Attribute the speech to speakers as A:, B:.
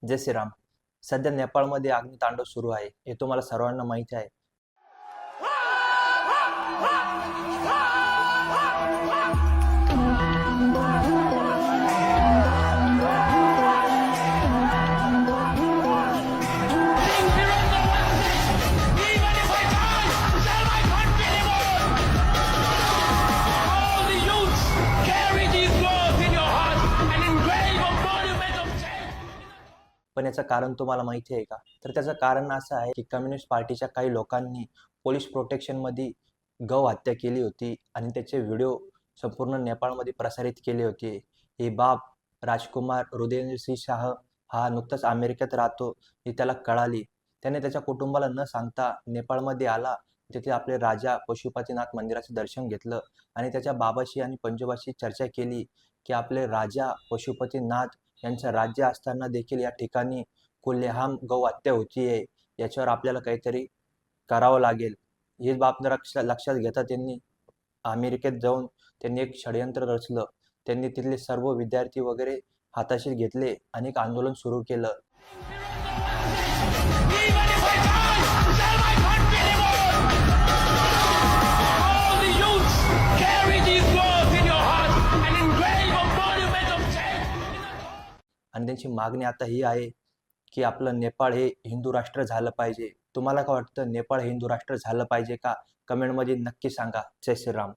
A: जय श्रीराम. सध्या नेपाळमध्ये अग्नितांडव सुरू आहे, हे तुम्हाला सर्वांना माहिती आहे. पण याचं कारण तुम्हाला माहिती आहे का? तर त्याचं कारण असं आहे की कम्युनिस्ट पार्टीच्या काही लोकांनी पोलीस प्रोटेक्शनमध्ये गौ हत्या केली होती आणि त्याचे व्हिडिओ संपूर्ण नेपाळमध्ये प्रसारित केले होते. हे बाब राजकुमार हृदयेंद्र सिंह शाह हा नुकताच अमेरिकेत राहतो, ही त्याला कळाली. त्याने त्याच्या कुटुंबाला न सांगता नेपाळमध्ये आला. तिथे आपले राजा पशुपतीनाथ मंदिराचे दर्शन घेतलं आणि त्याच्या बाबाशी आणि पंजोबाशी चर्चा केली की आपले राजा पशुपतीनाथ यांचं राज्य असताना देखील या ठिकाणी खुलेआम गौहत्या होतीये. याच्यावर आपल्याला काहीतरी करावं लागेल. ही बाब लक्षात घेता त्यांनी अमेरिकेत जाऊन त्यांनी एक षडयंत्र रचलं. त्यांनी तिथले सर्व विद्यार्थी वगैरे हाताशी घेतले आणि एक आंदोलन सुरू केलं. आणि त्यांची मागणी आता ही आहे की आपलं नेपाळ हे हिंदू राष्ट्र झालं पाहिजे. तुम्हाला काय वाटतं, नेपाळ हिंदू राष्ट्र झालं पाहिजे का? कमेंटमध्ये नक्की सांगा. जय श्रीराम.